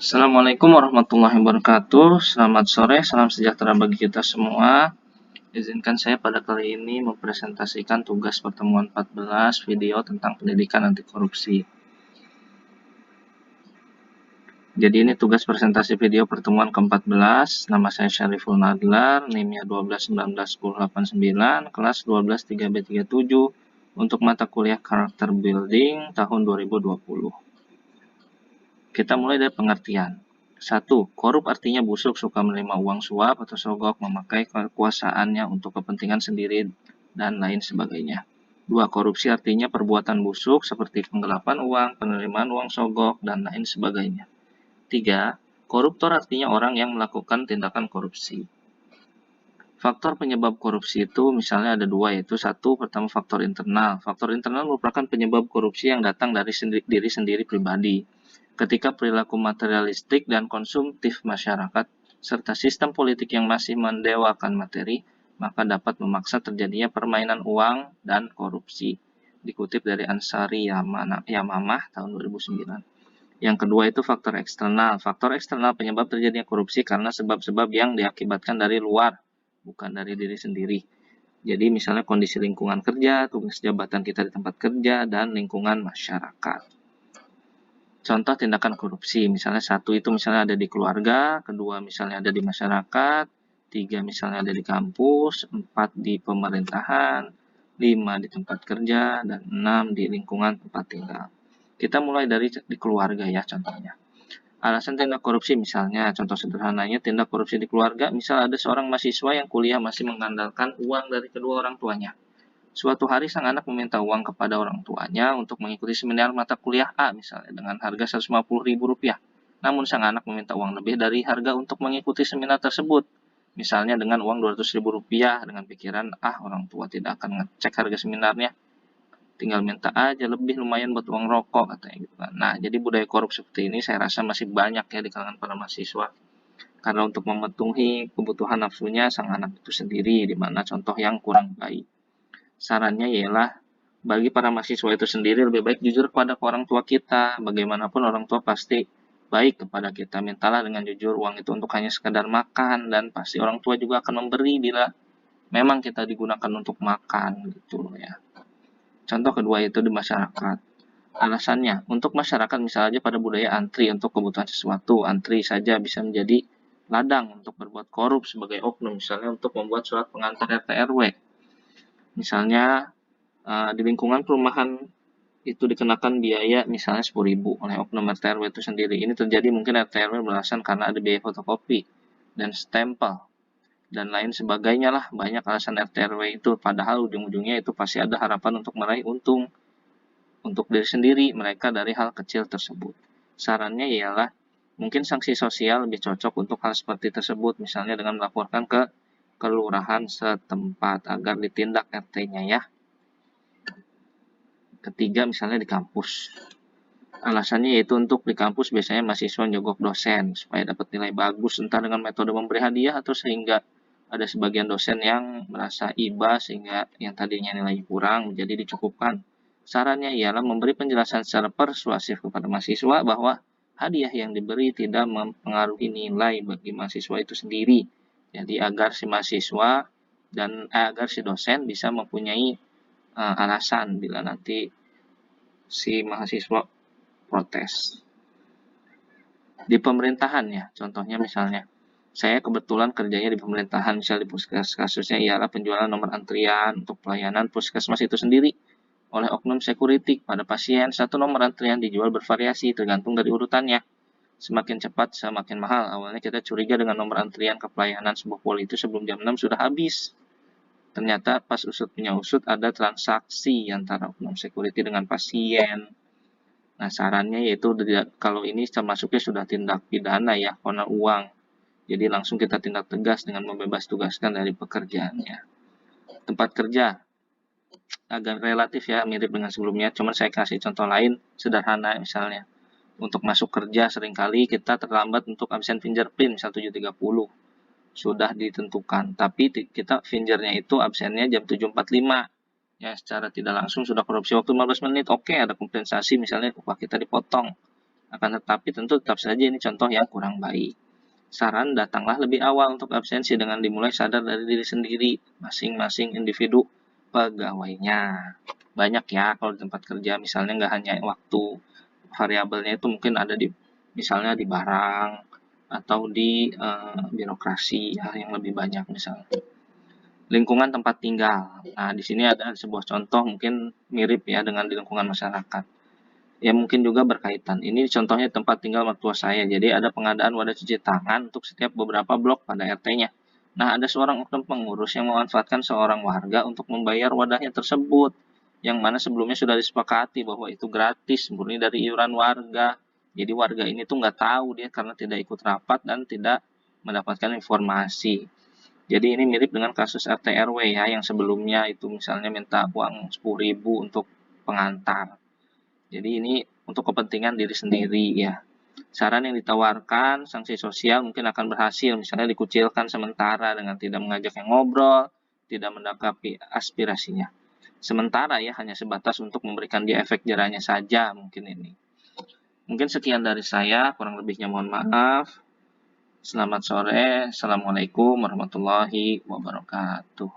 Assalamualaikum warahmatullahi wabarakatuh. Selamat sore, salam sejahtera bagi kita semua. Izinkan saya pada kali ini mempresentasikan tugas pertemuan 14 video tentang pendidikan anti korupsi. Jadi ini tugas presentasi video pertemuan ke-14. Nama saya Syariful Nadlar, NIM-nya 12191089, kelas 12 3B37 untuk mata kuliah Karakter Building tahun 2020. Kita mulai dari pengertian. 1. Korup artinya busuk, suka menerima uang suap atau sogok, memakai kekuasaannya untuk kepentingan sendiri, dan lain sebagainya. 2. Korupsi artinya perbuatan busuk seperti penggelapan uang, penerimaan uang sogok, dan lain sebagainya. 3. Koruptor artinya orang yang melakukan tindakan korupsi. Faktor penyebab korupsi itu misalnya ada dua, yaitu satu, pertama faktor internal. Faktor internal merupakan penyebab korupsi yang datang dari diri sendiri pribadi. Ketika perilaku materialistik dan konsumtif masyarakat, serta sistem politik yang masih mendewakan materi, maka dapat memaksa terjadinya permainan uang dan korupsi. Dikutip dari Ansari Yamamah tahun 2009. Yang kedua itu faktor eksternal. Faktor eksternal penyebab terjadinya korupsi karena sebab-sebab yang diakibatkan dari luar, bukan dari diri sendiri. Jadi misalnya kondisi lingkungan kerja, tugas jabatan kita di tempat kerja, dan lingkungan masyarakat. Contoh tindakan korupsi, misalnya satu itu misalnya ada di keluarga, kedua misalnya ada di masyarakat, tiga misalnya ada di kampus, empat di pemerintahan, lima di tempat kerja, dan enam di lingkungan tempat tinggal. Kita mulai dari di keluarga ya contohnya. Alasan tindak korupsi misalnya, contoh sederhananya tindak korupsi di keluarga, misal ada seorang mahasiswa yang kuliah masih mengandalkan uang dari kedua orang tuanya. Suatu hari sang anak meminta uang kepada orang tuanya untuk mengikuti seminar mata kuliah A misalnya dengan harga Rp150.000. Namun sang anak meminta uang lebih dari harga untuk mengikuti seminar tersebut. Misalnya dengan uang Rp200.000 dengan pikiran, orang tua tidak akan ngecek harga seminarnya. Tinggal minta aja lebih, lumayan buat uang rokok katanya gitu kan. Nah, jadi budaya korup seperti ini saya rasa masih banyak ya di kalangan para mahasiswa. Karena untuk memenuhi kebutuhan nafsunya sang anak itu sendiri, di mana contoh yang kurang baik. Sarannya ialah bagi para mahasiswa itu sendiri lebih baik jujur kepada orang tua kita. Bagaimanapun orang tua pasti baik kepada kita. Mintalah dengan jujur, uang itu untuk hanya sekedar makan, dan pasti orang tua juga akan memberi bila memang kita digunakan untuk makan gitu ya. Contoh kedua itu di masyarakat. Alasannya, untuk masyarakat misalnya pada budaya antri untuk kebutuhan sesuatu, antri saja bisa menjadi ladang untuk berbuat korup sebagai oknum, misalnya untuk membuat surat pengantar RT RW. Misalnya di lingkungan perumahan itu dikenakan biaya misalnya 10.000 oleh oknum RT RW itu sendiri. Ini terjadi mungkin RT RW beralasan karena ada biaya fotokopi dan stempel dan lain sebagainya lah. Banyak alasan RT RW itu, padahal ujung-ujungnya itu pasti ada harapan untuk meraih untung untuk diri sendiri mereka dari hal kecil tersebut. Sarannya ialah mungkin sanksi sosial lebih cocok untuk hal seperti tersebut, misalnya dengan melaporkan ke kelurahan setempat agar ditindak RT-nya ya. Ketiga misalnya di kampus. Alasannya yaitu untuk di kampus biasanya mahasiswa nyogok dosen supaya dapat nilai bagus, entah dengan metode memberi hadiah atau sehingga ada sebagian dosen yang merasa iba sehingga yang tadinya nilai kurang menjadi dicukupkan. Sarannya ialah memberi penjelasan secara persuasif kepada mahasiswa bahwa hadiah yang diberi tidak mempengaruhi nilai bagi mahasiswa itu sendiri. Jadi agar si mahasiswa dan agar si dosen bisa mempunyai alasan bila nanti si mahasiswa protes. Di pemerintahan ya, contohnya misalnya, saya kebetulan kerjanya di pemerintahan, misalnya di puskes, kasusnya ialah penjualan nomor antrian untuk pelayanan puskesmas itu sendiri oleh oknum security pada pasien. Satu nomor antrian dijual bervariasi tergantung dari urutannya. Semakin cepat, semakin mahal. Awalnya kita curiga dengan nomor antrian ke pelayanan sebuah poli itu sebelum jam 6 sudah habis. Ternyata pas usut punya usut ada transaksi antara oknum security dengan pasien. Nah, sarannya yaitu kalau ini termasuknya sudah tindak pidana ya, karena uang. Jadi langsung kita tindak tegas dengan membebas tugaskan dari pekerjaannya. Tempat kerja agak relatif ya, mirip dengan sebelumnya, cuman saya kasih contoh lain sederhana misalnya. Untuk masuk kerja seringkali kita terlambat untuk absen fingerprint misal 7.30. Sudah ditentukan, tapi kita fingernya itu absennya jam 7.45. Ya, secara tidak langsung sudah korupsi waktu 15 menit. Oke, ada kompensasi misalnya upah kita dipotong. Akan tetapi tentu tetap saja ini contoh yang kurang baik. Saran, datanglah lebih awal untuk absensi dengan dimulai sadar dari diri sendiri, masing-masing individu pegawainya. Banyak ya kalau di tempat kerja, misalnya nggak hanya waktu, variabelnya itu mungkin ada di misalnya di barang atau di birokrasi ya, yang lebih banyak misalnya. Lingkungan tempat tinggal. Nah, di sini ada sebuah contoh mungkin mirip ya dengan di lingkungan masyarakat. Ya mungkin juga berkaitan. Ini contohnya tempat tinggal mertua saya. Jadi ada pengadaan wadah cuci tangan untuk setiap beberapa blok pada RT-nya. Nah, ada seorang oknum pengurus yang memanfaatkan seorang warga untuk membayar wadahnya tersebut. Yang mana sebelumnya sudah disepakati bahwa itu gratis, murni dari iuran warga. Jadi warga ini tuh nggak tahu dia karena tidak ikut rapat dan tidak mendapatkan informasi. Jadi ini mirip dengan kasus RT RW ya, yang sebelumnya itu misalnya minta uang 10.000 untuk pengantar. Jadi ini untuk kepentingan diri sendiri ya. Saran yang ditawarkan, sanksi sosial mungkin akan berhasil, misalnya dikucilkan sementara dengan tidak mengajak yang ngobrol, tidak mendakapi aspirasinya. Sementara ya, hanya sebatas untuk memberikan dia efek jerahnya saja mungkin ini. Mungkin sekian dari saya, kurang lebihnya mohon maaf. Selamat sore, Assalamualaikum warahmatullahi wabarakatuh.